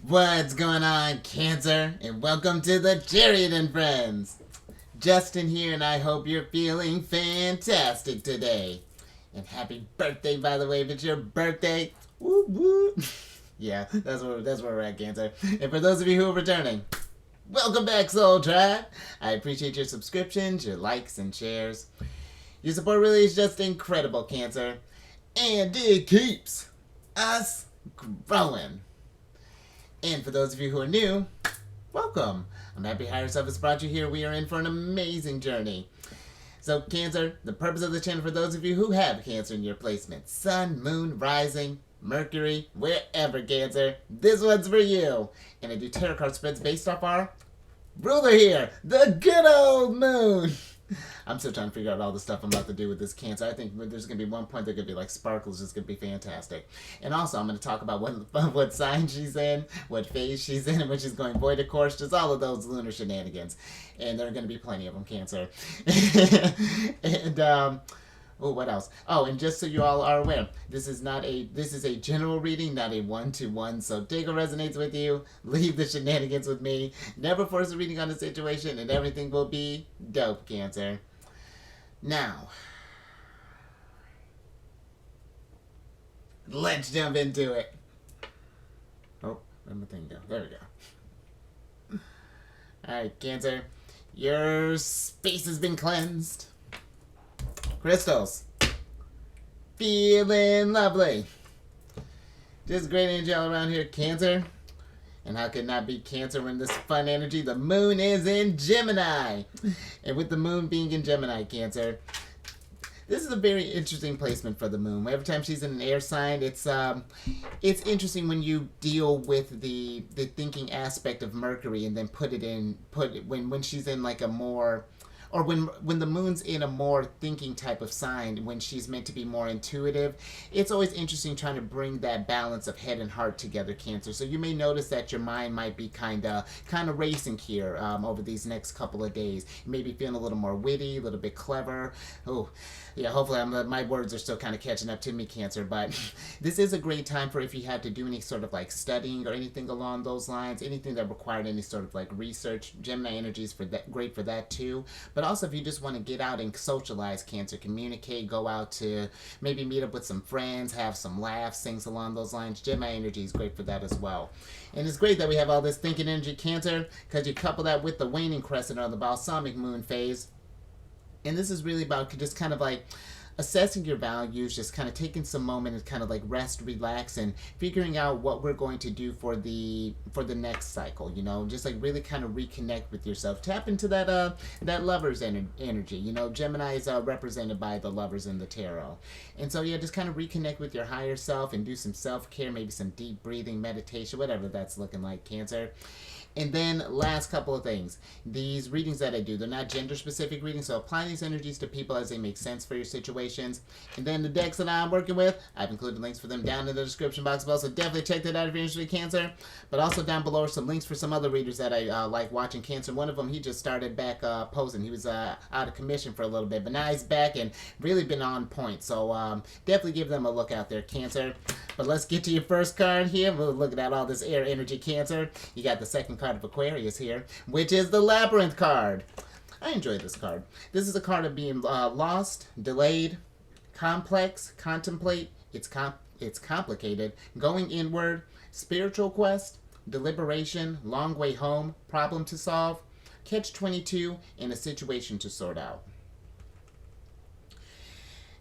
What's going on, Cancer? And welcome to the Chariot Friends. Justin here, and I hope you're feeling fantastic today. And happy birthday, by the way, if it's your birthday. Woo woo. Yeah, that's where we're at, Cancer. And for those of you who are returning, welcome back, Soul Tribe. I appreciate your subscriptions, your likes, and shares. Your support really is just incredible, Cancer. And it keeps us growing. And for those of you who are new, welcome. I'm happy Higher Self has brought you here. We are in for an amazing journey. So, Cancer, the purpose of the channel for those of you who have Cancer in your placement, Sun, Moon, Rising, Mercury, wherever, Cancer, this one's for you. And I do tarot card spreads based off our ruler here, the good old Moon. I'm still trying to figure out all the stuff I'm about to do with this Cancer. I think there's going to be one point that could be like sparkles. It's going to be fantastic. And also, I'm going to talk about what sign she's in, what phase she's in, and when she's going void, of course. Just all of those lunar shenanigans. And there are going to be plenty of them, Cancer. And, what else? Oh, and just so you all are aware, this is a general reading, not a one-to-one. So take what resonates with you, leave the shenanigans with me. Never force a reading on a situation, and everything will be dope, Cancer. Now, let's jump into it. Oh, where'd my thing go? There we go. Alright, Cancer, your space has been cleansed. Crystals, feeling lovely. Just great energy all around here, Cancer. And how could not be Cancer when this fun energy? The moon is in Gemini. And with the moon being in Gemini, Cancer, this is a very interesting placement for the moon. Every time she's in an air sign, it's interesting when you deal with the thinking aspect of Mercury and then when she's in like a more, or when the moon's in a more thinking type of sign, when she's meant to be more intuitive, it's always interesting trying to bring that balance of head and heart together, Cancer. So you may notice that your mind might be kind of racing here over these next couple of days. You may be feeling a little more witty, a little bit clever. Oh, yeah, hopefully my words are still kind of catching up to me, Cancer. But this is a great time for if you had to do any sort of like studying or anything along those lines, anything that required any sort of like research. Gemini energy is great for that too. But also if you just want to get out and socialize, Cancer, communicate, go out to maybe meet up with some friends, have some laughs, things along those lines, Gemini energy is great for that as well. And it's great that we have all this thinking energy, Cancer, because you couple that with the waning crescent or the balsamic moon phase. And this is really about just kind of like assessing your values, just kind of taking some moment and kind of like rest, relax, and figuring out what we're going to do for the next cycle, you know, just like really kind of reconnect with yourself. Tap into that lover's energy. You know, Gemini is represented by the lovers in the tarot. And so, yeah, just kind of reconnect with your higher self and do some self-care, maybe some deep breathing, meditation, whatever that's looking like, Cancer. And then last couple of things. These readings that I do, they're not gender-specific readings, so apply these energies to people as they make sense for your situations. And then the decks that I'm working with, I've included links for them down in the description box below, so definitely check that out if you're interested in Cancer. But also down below are some links for some other readers that I like watching, Cancer. One of them, he just started back posing. He was out of commission for a little bit, but now he's back and really been on point. So definitely give them a look out there, Cancer. But let's get to your first card here. We're looking at all this air energy, Cancer. You got the second card of Aquarius here, which is the Labyrinth card. I enjoy this card. This is a card of being lost, delayed, complex, contemplate, it's complicated, going inward, spiritual quest, deliberation, long way home, problem to solve, catch-22, and a situation to sort out.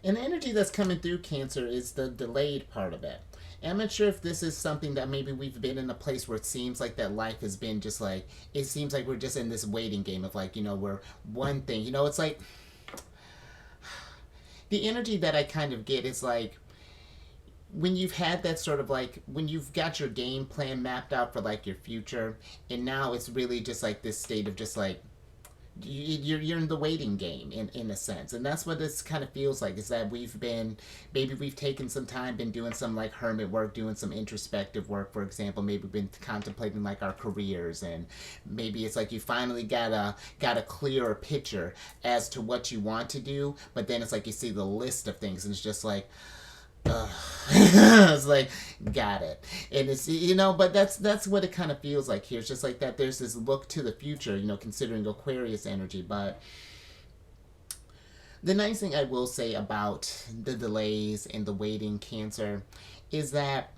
And the energy that's coming through, Cancer, is the delayed part of it. And I'm not sure if this is something that maybe we've been in a place where it seems like that life has been just like, it seems like we're just in this waiting game of like, you know, we're one thing. You know, it's like, the energy that I kind of get is like, when you've had that sort of like, when you've got your game plan mapped out for like your future, and now it's really just like this state of just like, you're in the waiting game in a sense, and that's what this kind of feels like, is that we've taken some time, been doing some like hermit work, doing some introspective work, for example, maybe been contemplating like our careers, and maybe it's like you finally got a clearer picture as to what you want to do, but then it's like you see the list of things and it's just like, It's like, got it. And it's, but that's what it kind of feels like here. It's just like that there's this look to the future, considering Aquarius energy. But the nice thing I will say about the delays and the waiting, Cancer, is that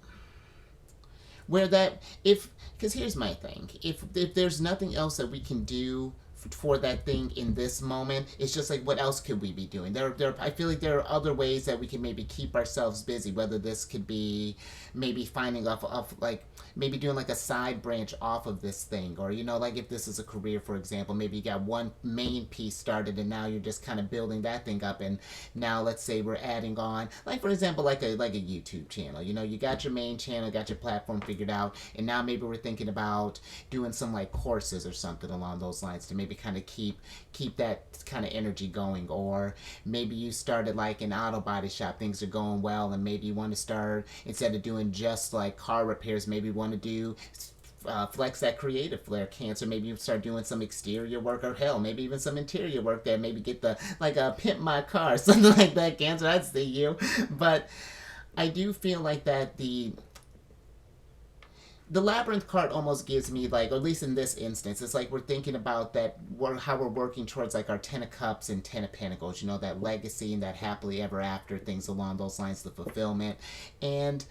where that if because here's my thing, if there's nothing else that we can do for that thing in this moment, it's just like, what else could we be doing? I feel like there are other ways that we can maybe keep ourselves busy, whether this could be maybe finding off like maybe doing like a side branch off of this thing, or like if this is a career, for example, maybe you got one main piece started and now you're just kind of building that thing up, and now let's say we're adding on, like for example, like a YouTube channel. You got your main channel, got your platform figured out, and now maybe we're thinking about doing some like courses or something along those lines to maybe kind of keep that kind of energy going. Or maybe you started like an auto body shop, things are going well, and maybe you want to start, instead of doing just like car repairs, maybe you want to do flex that creative flair, Cancer. Maybe you start doing some exterior work, or hell, maybe even some interior work that maybe get the like pimp my car, something like that, Cancer. I'd see you. But I do feel like that the labyrinth card almost gives me like, or at least in this instance, it's like we're thinking about that, how we're working towards like our 10 of cups and 10 of pentacles, that legacy and that happily ever after, things along those lines, the fulfillment. And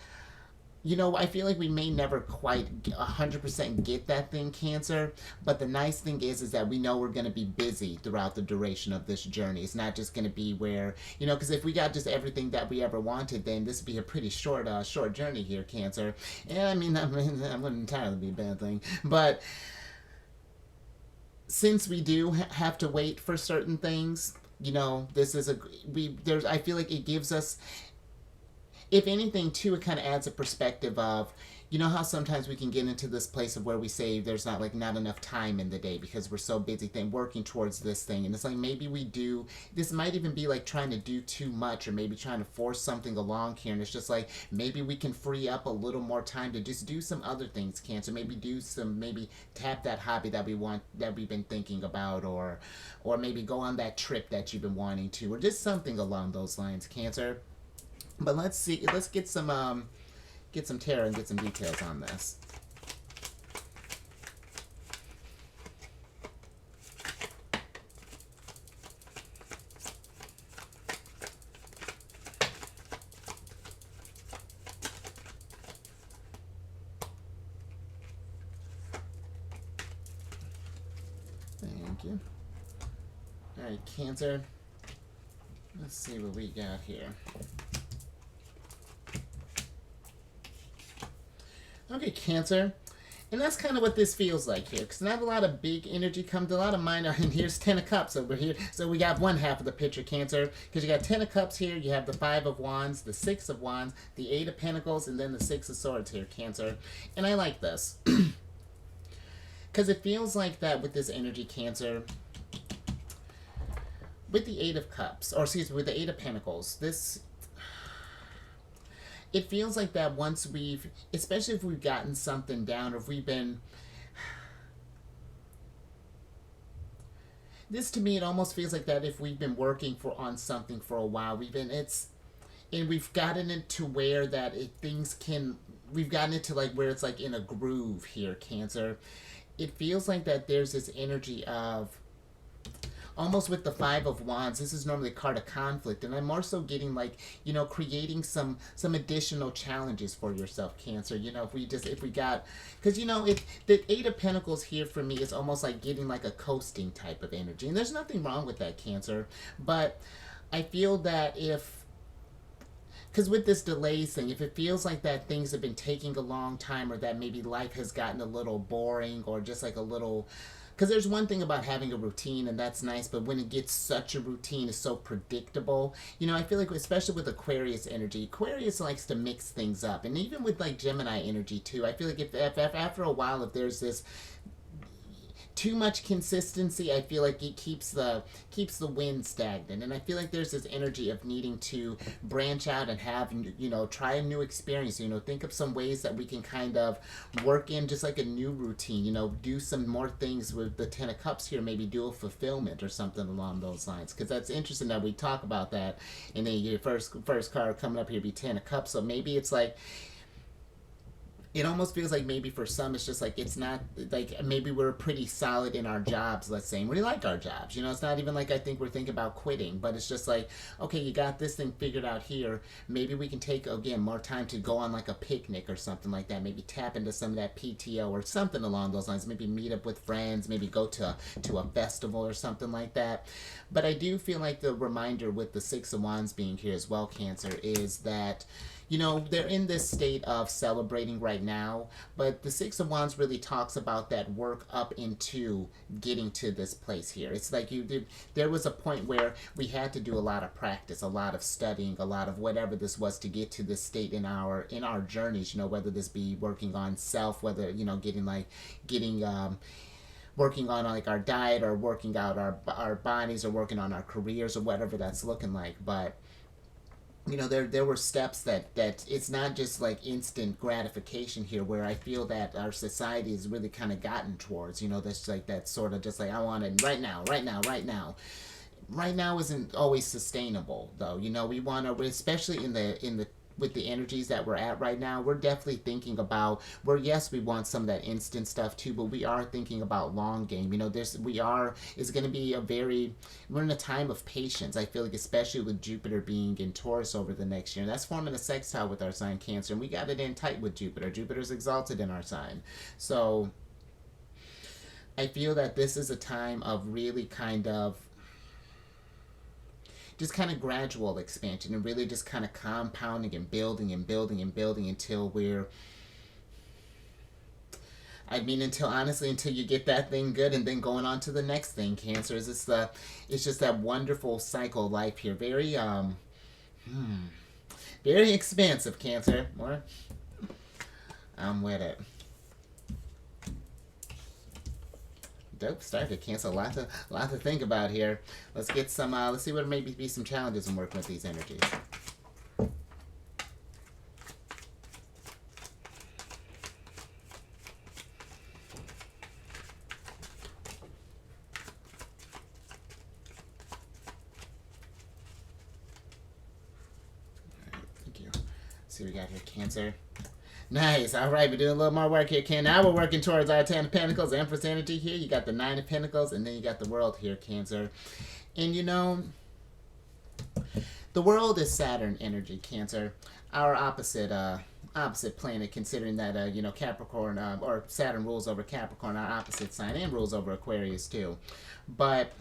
I feel like we may never quite 100% get that thing, Cancer, but the nice thing is that we know we're going to be busy throughout the duration of this journey. It's not just going to be where, because if we got just everything that we ever wanted, then this would be a pretty short journey here, Cancer. And I mean, that wouldn't entirely be a bad thing, but since we do have to wait for certain things, this is I feel like it gives us, if anything, too, it kind of adds a perspective of, how sometimes we can get into this place of where we say there's not enough time in the day because we're so busy working towards this thing. And it's like, maybe this might even be like trying to do too much, or maybe trying to force something along here. And it's just like, maybe we can free up a little more time to just do some other things, Cancer. Maybe tap that hobby that we've been thinking about, or maybe go on that trip that you've been wanting to, or just something along those lines, Cancer. But let's see. Let's get some tarot and get some details on this. Thank you. All right, Cancer. Let's see what we got here. Okay, Cancer. And that's kind of what this feels like here, because not a lot of big energy comes, a lot of minor, and here's 10 of Cups over here. So we got one half of the picture, Cancer, because you got 10 of Cups here, you have the 5 of Wands, the 6 of Wands, the 8 of Pentacles, and then the 6 of Swords here, Cancer. And I like this. Because it feels like that with this energy, Cancer, with the 8 of Cups, or excuse me, with the 8 of Pentacles, it feels like that once especially if we've gotten something down, or if we've been, this to me, it almost feels like that if we've been working on something for a while, we've gotten it to where that we've gotten it to like where it's like in a groove here, Cancer. It feels like that there's this energy of, almost with the 5 of Wands, this is normally a card of conflict, and I'm more so getting like, creating some additional challenges for yourself, Cancer. If we got, because the 8 of Pentacles here for me is almost like getting like a coasting type of energy, and there's nothing wrong with that, Cancer, but I feel that because with this delays thing, if it feels like that things have been taking a long time, or that maybe life has gotten a little boring, or just like a little, because there's one thing about having a routine, and that's nice, but when it gets such a routine, it's so predictable. I feel like, especially with Aquarius energy, Aquarius likes to mix things up. And even with like Gemini energy too, I feel like if after a while, if there's this, too much consistency, I feel like it keeps the wind stagnant. And I feel like there's this energy of needing to branch out and have, try a new experience. Think of some ways that we can kind of work in just like a new routine. Do some more things with the Ten of Cups here. Maybe do a fulfillment or something along those lines. Because that's interesting that we talk about that. And then your first card coming up here be Ten of Cups. So maybe it's like, it almost feels like maybe for some it's just like, it's not like, maybe we're pretty solid in our jobs, let's say, and we like our jobs. It's not even like I think we're thinking about quitting, but it's just like, okay, you got this thing figured out here. Maybe we can take, again, more time to go on like a picnic or something like that. Maybe tap into some of that PTO or something along those lines. Maybe meet up with friends, maybe go to a festival or something like that. But I do feel like the reminder with the Six of Wands being here as well, Cancer, is that they're in this state of celebrating right now, but the Six of Wands really talks about that work up into getting to this place here. It's like there was a point where we had to do a lot of practice, a lot of studying, a lot of whatever this was to get to this state in our journeys, whether this be working on self, whether, working on like our diet or working out our bodies or working on our careers or whatever that's looking like. But there were steps that it's not just like instant gratification here, where I feel that our society has really kind of gotten towards, that's like that sort of just like, I want it right now. Right now isn't always sustainable though. We want to, especially in the with the energies that we're at right now, we're definitely thinking about where, yes, we want some of that instant stuff too, but we are thinking about long game. It's going to be we're in a time of patience. I feel like, especially with Jupiter being in Taurus over the next year, and that's forming a sextile with our sign Cancer, and we got it in tight with Jupiter. Jupiter's exalted in our sign. So I feel that this is a time of really kind of just kind of gradual expansion and really just kind of compounding and building and building and building until until you get that thing good and then going on to the next thing, Cancer. It's just that wonderful cycle of life here. Very very expansive, Cancer. More, I'm with it. Dope started, Cancer. A lot to think about here. Let's get some. Let's see what maybe be some challenges in working with these energies. Thank you. Let's see what we got here, Cancer. Nice. All right, we're doing a little more work here, Ken. Now we're working towards our Ten of Pentacles, Empress energy here. You got the Nine of Pentacles, and then you got the World here, Cancer. And the World is Saturn energy, Cancer. Our opposite planet, considering that Capricorn or Saturn rules over Capricorn, our opposite sign, and rules over Aquarius too. But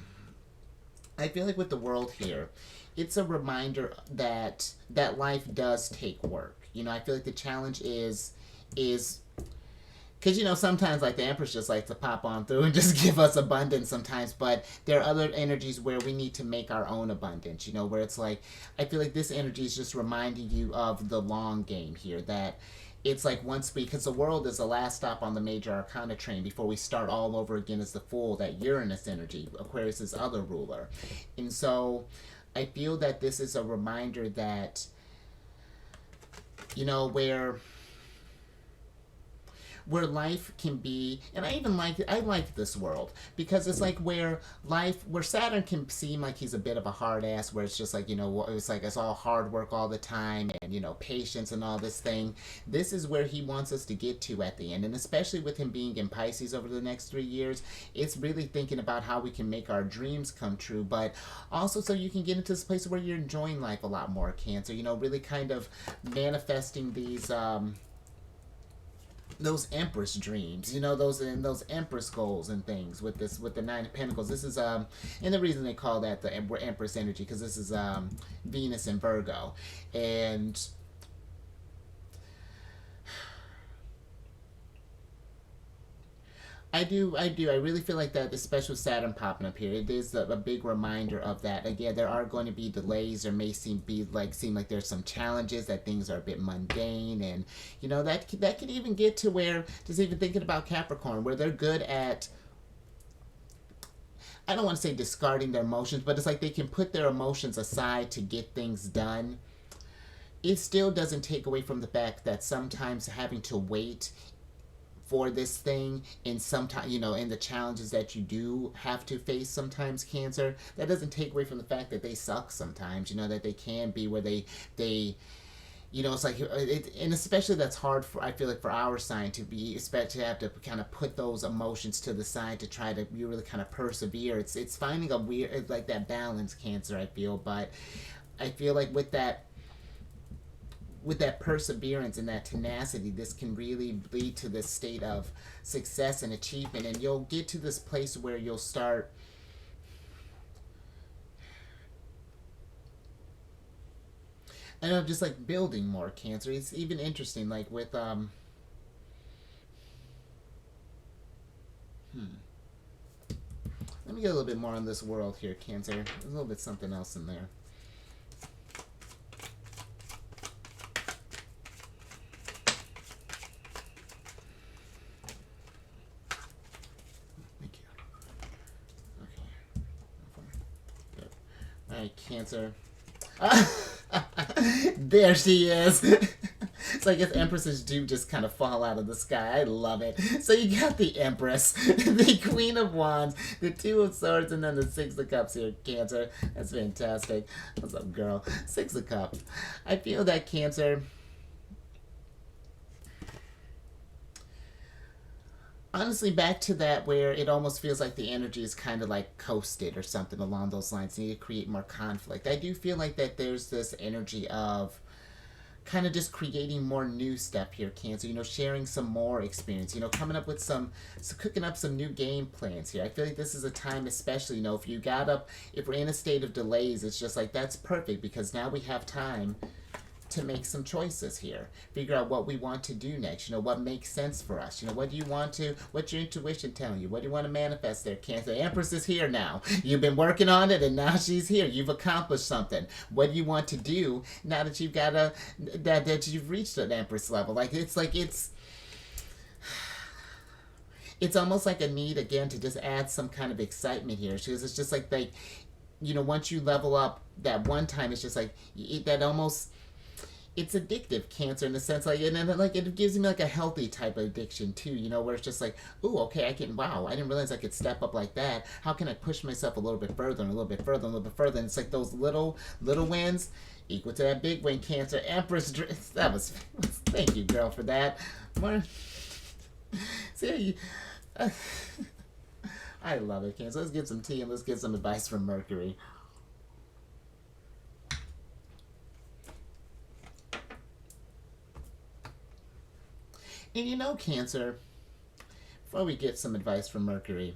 I feel like with the World here, it's a reminder that life does take work. I feel like the challenge is because sometimes like the Empress just likes to pop on through and just give us abundance sometimes, but there are other energies where we need to make our own abundance, where it's like, I feel like this energy is just reminding you of the long game here, that it's like because the World is the last stop on the major arcana train before we start all over again as the Fool, that Uranus energy, Aquarius's other ruler. And so I feel that this is a reminder that where life can be, and I like this world, because it's like where Saturn can seem like he's a bit of a hard ass, where it's just like, it's like it's all hard work all the time and, patience and all this thing. This is where he wants us to get to at the end, and especially with him being in Pisces over the next 3 years, it's really thinking about how we can make our dreams come true, but also so you can get into this place where you're enjoying life a lot more, Cancer, really kind of manifesting those Empress dreams, those Empress goals and things with the Nine of Pentacles. This is and the reason they call that the Empress energy, because this is Venus in Virgo, and I really feel like that, especially with Saturn popping up here, it is a big reminder of that. Again, there are going to be delays. There may seem like there's some challenges, that things are a bit mundane, and that could even get to where, just even thinking about Capricorn, where they're good at I don't want to say discarding their emotions, but it's like they can put their emotions aside to get things done. It still doesn't take away from the fact that sometimes having to wait for this thing, and sometimes, you know, in the challenges that you do have to face sometimes, Cancer, that doesn't take away from the fact that they suck sometimes, you know, that they can be where they you know, it's like and especially that's hard for, I feel like, for our sign to be, especially to have to kind of put those emotions to the side to try to really kind of persevere. It's finding a weird, like, that balance, Cancer, I feel. But I feel like with that perseverance and that tenacity, this can really lead to this state of success and achievement, and you'll get to this place where you'll start, I know, just like building more, Cancer. It's even interesting, like with let me get a little bit more on this world here, Cancer. There's a little bit something else in there. Thank you. Okay. Good. All right, Cancer. There she is. It's like if empresses do just kind of fall out of the sky. I love it. So you got the Empress, the Queen of Wands, the Two of Swords, and then the Six of Cups here, Cancer. That's fantastic. What's up, girl? Six of Cups. I feel that, Cancer, honestly, back to that where it almost feels like the energy is kind of like coasted or something along those lines. You need to create more conflict. I do feel like that there's this energy of kind of just creating more new stuff here, Cancer. You know, sharing some more experience. You know, coming up with cooking up some new game plans here. I feel like this is a time, especially, you know, if we're in a state of delays, it's just like that's perfect because now we have time to make some choices here. Figure out what we want to do next. You know, what makes sense for us. You know, what's your intuition telling you? What do you want to manifest there, Cancer? The Empress is here now. You've been working on it and now she's here. You've accomplished something. What do you want to do now that you've got that you've reached an Empress level? It's almost like a need again to just add some kind of excitement here. Because it's just like you know, once you level up that one time, it's just like that almost, it's addictive, Cancer, in the sense like, and then like it gives me like a healthy type of addiction too, you know, where it's just like, ooh, okay, wow, I didn't realize I could step up like that. How can I push myself a little bit further and a little bit further and a little bit further? And it's like those little wins equal to that big win, Cancer. Empress, that was thank you, girl, for that. More, see, I love it, Cancer. Let's get some tea and let's get some advice from Mercury. And you know, Cancer, before we get some advice from Mercury,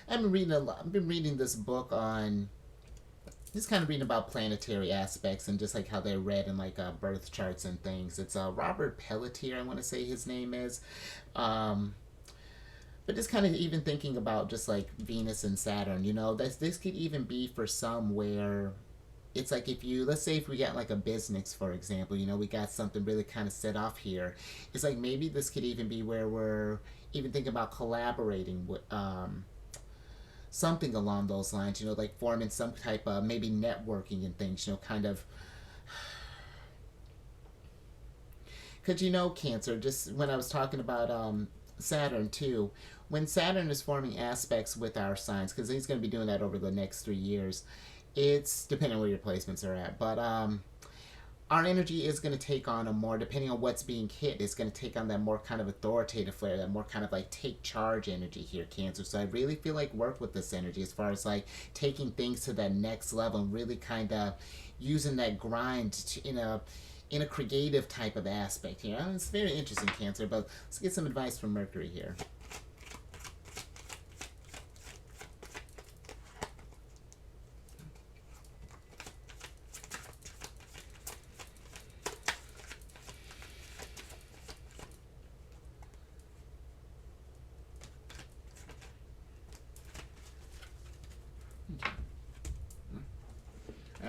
I've been reading this book on, just kind of reading about planetary aspects and just like how they're read in like birth charts and things. It's Robert Pelletier, I want to say his name is. But just kind of even thinking about just like Venus and Saturn, you know, this could even be for some where it's like let's say if we got like a business, for example, you know, we got something really kind of set off here. It's like maybe this could even be where we're even thinking about collaborating with something along those lines, you know, like forming some type of maybe networking and things, you know, kind of. Because, you know, Cancer, just when I was talking about Saturn too, when Saturn is forming aspects with our signs, because he's going to be doing that over the next 3 years, it's depending on where your placements are at, but our energy is going to take on a more, depending on what's being hit, it's going to take on that more kind of authoritative flair, that more kind of like take charge energy here, Cancer. So I really feel like work with this energy as far as like taking things to that next level and really kind of using that grind in a creative type of aspect here. It's very interesting, Cancer, but let's get some advice from Mercury here.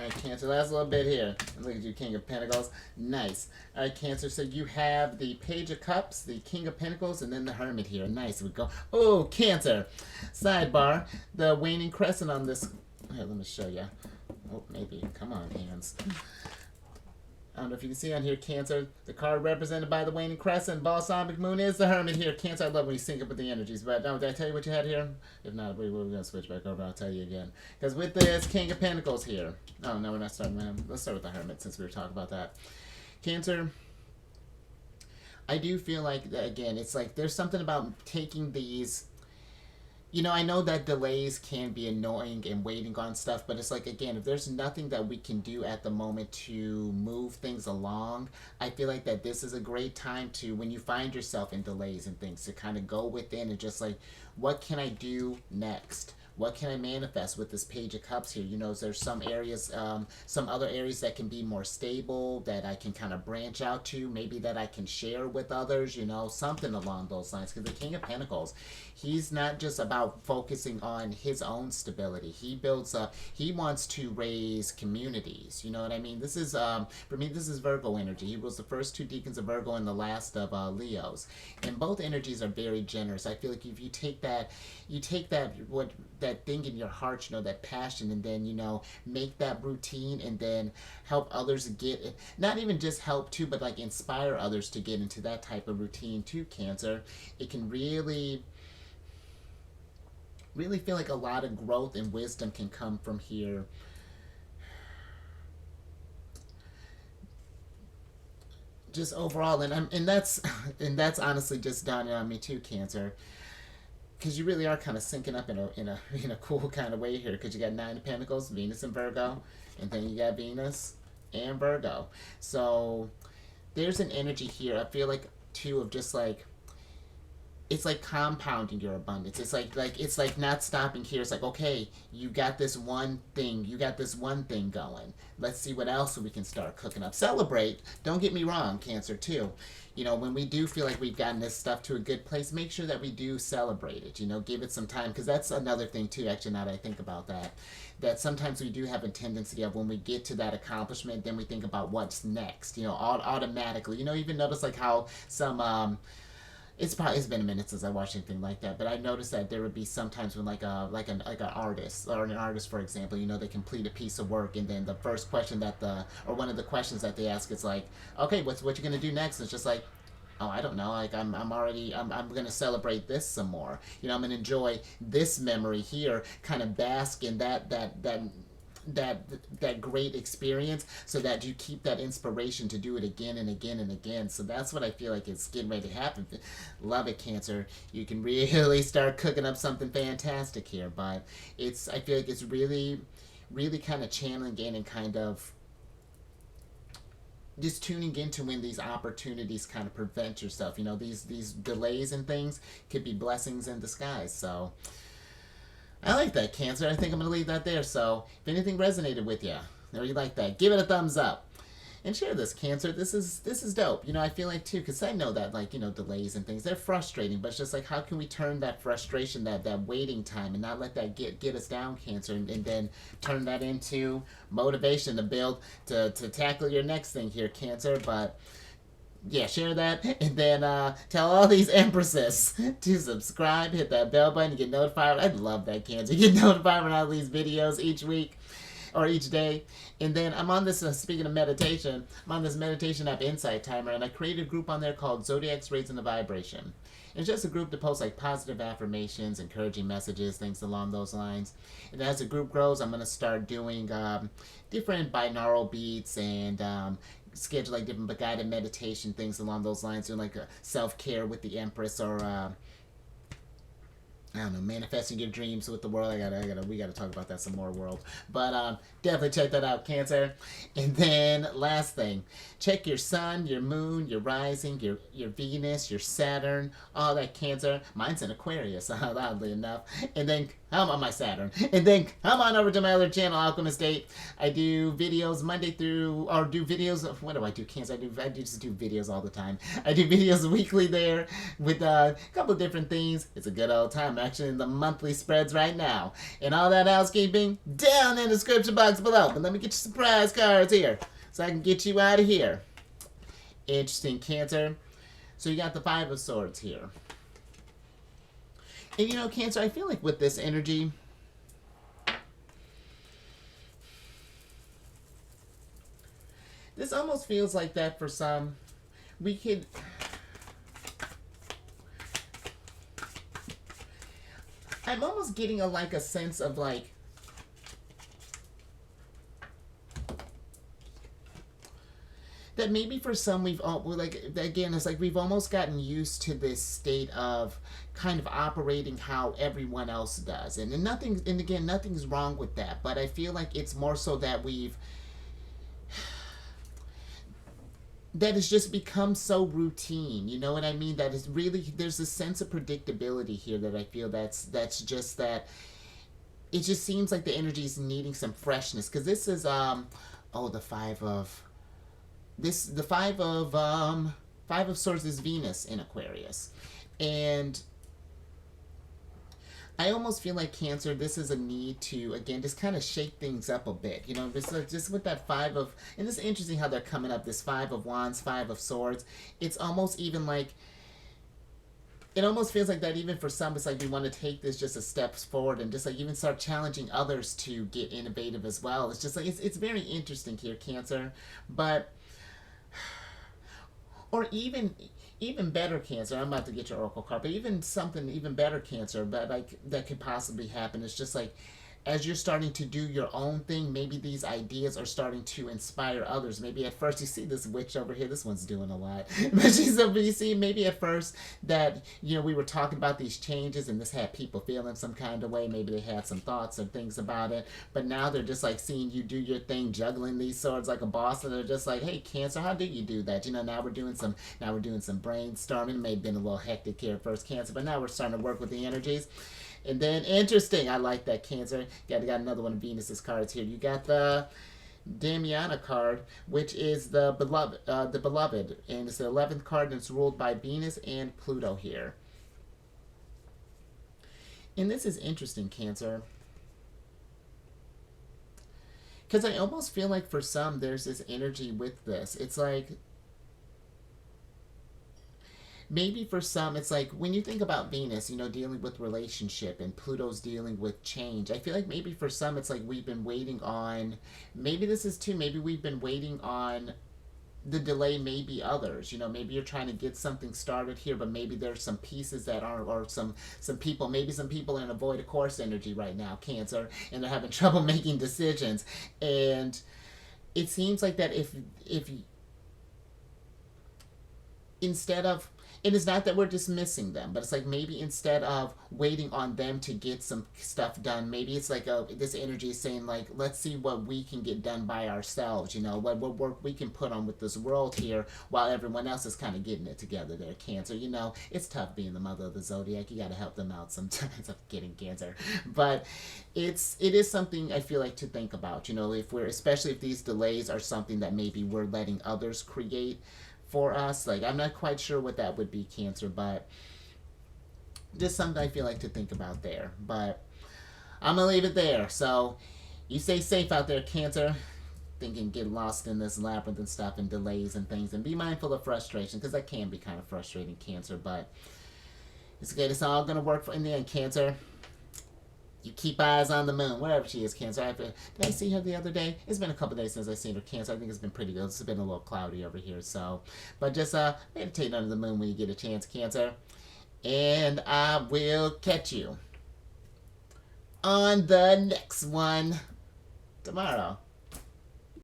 Alright, Cancer, last little bit here. And look at you, King of Pentacles. Nice. Alright, Cancer, so you have the Page of Cups, the King of Pentacles, and then the Hermit here. Nice. We go. Oh, Cancer. Sidebar. The waning crescent on this. Here, let me show you. Oh, maybe. Come on, hands. I don't know if you can see on here, Cancer. The card represented by the waning crescent, balsamic moon, is the Hermit here. Cancer, I love when you sync up with the energies. But did I tell you what you had here? If not, we're going to switch back over. I'll tell you again. Because with this King of Pentacles here. Oh, no, we're not starting with him. Let's start with the Hermit since we were talking about that. Cancer, I do feel like, again, it's like there's something about taking these. You know, I know that delays can be annoying and waiting on stuff, but it's like, again, if there's nothing that we can do at the moment to move things along, I feel like that this is a great time to, when you find yourself in delays and things, to kind of go within and just like, what can I do next? What can I manifest with this Page of Cups here? You know, there's some areas, some other areas that can be more stable, that I can kind of branch out to, maybe that I can share with others, you know, something along those lines. Because the King of Pentacles, he's not just about focusing on his own stability. He builds up, he wants to raise communities. You know what I mean? This is, for me, this is Virgo energy. He was the first 2 deacons of Virgo and the last of Leos. And both energies are very generous. I feel like if you take that, that thing in your heart, you know, that passion, and then, you know, make that routine and then help others get it. Not even just help too, but like inspire others to get into that type of routine too, Cancer. It can really feel like a lot of growth and wisdom can come from here. Just overall, and that's honestly just dawning on me too, Cancer. Because you really are kind of syncing up in a cool kind of way here. Because you got 9 of Pentacles, Venus and Virgo, and then you got Venus and Virgo. So there's an energy here. I feel like too of just like, it's like compounding your abundance. It's like not stopping here. It's like, okay, you got this one thing. You got this one thing going. Let's see what else we can start cooking up. Celebrate. Don't get me wrong, Cancer too. You know, when we do feel like we've gotten this stuff to a good place, make sure that we do celebrate it. You know, give it some time. Because that's another thing too, actually, now that I think about that. That sometimes we do have a tendency of when we get to that accomplishment, then we think about what's next. You know, automatically. You know, even notice like how some... It's been a minute since I watched anything like that, but I noticed that there would be sometimes when like an artist, or an artist, for example, you know, they complete a piece of work, and then the first question or one of the questions that they ask is like, okay, what you gonna do next? It's just like, oh, I don't know, like I'm gonna celebrate this some more. You know, I'm gonna enjoy this memory here, kind of bask in that great experience, so that you keep that inspiration to do it again and again and again. So that's what I feel like is getting ready to happen. Love it, Cancer. You can really start cooking up something fantastic here. But I feel like it's really kind of channeling in and kind of just tuning into when these opportunities kind of prevent yourself. You know, these delays and things could be blessings in disguise. So I like that, Cancer. I think I'm going to leave that there. So if anything resonated with you, or you like that, give it a thumbs up. And share this, Cancer. This is dope. You know, I feel like, too, because I know that, like, you know, delays and things, they're frustrating. But it's just like, how can we turn that frustration, that waiting time, and not let that get us down, Cancer, and then turn that into motivation to build, to tackle your next thing here, Cancer. But yeah, share that, and then tell all these empresses to subscribe, hit that bell button, get notified. I'd love that, Cancer. You get notified when I release videos each week or each day. And then I'm on this, speaking of meditation, I'm on this meditation app, Insight Timer, and I created a group on there called Zodiacs Raising the Vibration. It's just a group to post like positive affirmations, encouraging messages, things along those lines. And as the group grows, I'm going to start doing different binaural beats and schedule like different guided meditation, things along those lines, doing like a self-care with the Empress, or I don't know, manifesting your dreams with the world. We gotta talk about that some more, world. But definitely check that out, Cancer. And then last thing, check your sun, your moon, your rising, your Venus, your Saturn, all that, Cancer. Mine's in Aquarius, oddly enough. And then I'm on my Saturn. And then come on over to my other channel, Alchemist 8. I do videos Monday through, or do videos of, what do I do, Cancer? I just do videos all the time. I do videos weekly there with a couple of different things. It's a good old time. actually in the monthly spreads right now. And all that housekeeping down in the description box below. But let me get you some prize cards here so I can get you out of here. Interesting, Cancer. So you got the Five of Swords here. And you know, Cancer, I feel like with this energy, this almost feels like that for some. We could... I'm almost getting a sense of like... that maybe for some we've all, like, again, it's like we've almost gotten used to this state of kind of operating how everyone else does. And again, nothing's wrong with that. But I feel like it's more so that that has just become so routine, you know what I mean? That is really, there's a sense of predictability here that I feel that's just that, it just seems like the energy is needing some freshness. Because this is, the Five of Swords is Venus in Aquarius. And I almost feel like, Cancer, this is a need to, again, just kind of shake things up a bit. You know, just with that and it's interesting how they're coming up, this Five of Wands, Five of Swords. It's almost even like, it almost feels like that even for some, it's like we want to take this just a step forward and just like even start challenging others to get innovative as well. It's just like, it's very interesting here, Cancer. But, or even better, Cancer, I'm about to get your oracle card, but even something even better, Cancer, but like that could possibly happen. It's just like, as you're starting to do your own thing, maybe these ideas are starting to inspire others. Maybe at first, you see this witch over here, this one's doing a lot. But you see, maybe at first that, you know, we were talking about these changes and this had people feeling some kind of way. Maybe they had some thoughts and things about it. But now they're just like seeing you do your thing, juggling these swords like a boss. And they're just like, hey, Cancer, how do you do that? You know, now we're doing some brainstorming. It may have been a little hectic here at first, Cancer, but now we're starting to work with the energies. And then, interesting, I like that, Cancer. Got another one of Venus's cards here. You got the Damiana card, which is the beloved, and it's the 11th card, and it's ruled by Venus and Pluto here. And this is interesting, Cancer, because I almost feel like for some, there's this energy with this. It's like, maybe for some, it's like when you think about Venus, you know, dealing with relationship, and Pluto's dealing with change. I feel like maybe for some, it's like we've been waiting on, maybe this is too, maybe we've been waiting on the delay, maybe others. You know, maybe you're trying to get something started here, but maybe there's some pieces that aren't, or some people, maybe some people are in avoid a course energy right now, Cancer, and they're having trouble making decisions. And it seems like that if instead of, it is not that we're dismissing them, but it's like maybe instead of waiting on them to get some stuff done, maybe it's like this energy is saying like, let's see what we can get done by ourselves, you know, what work we can put on with this world here while everyone else is kind of getting it together there, Cancer. You know, it's tough being the mother of the Zodiac. You got to help them out sometimes. I'm kidding, Cancer. But it is something I feel like to think about, you know, especially if these delays are something that maybe we're letting others create for us. Like, I'm not quite sure what that would be, Cancer, but just something I feel like to think about there. But I'm gonna leave it there. So you stay safe out there, Cancer. Thinking, get lost in this labyrinth and stuff and delays and things, and be mindful of frustration, because that can be kind of frustrating, Cancer. But it's okay. It's all gonna work in the end, Cancer. You keep eyes on the moon, wherever she is, Cancer. Did I see her the other day? It's been a couple days since I've seen her, Cancer. I think it's been pretty good. It's been a little cloudy over here, so. But just meditate under the moon when you get a chance, Cancer. And I will catch you on the next one tomorrow.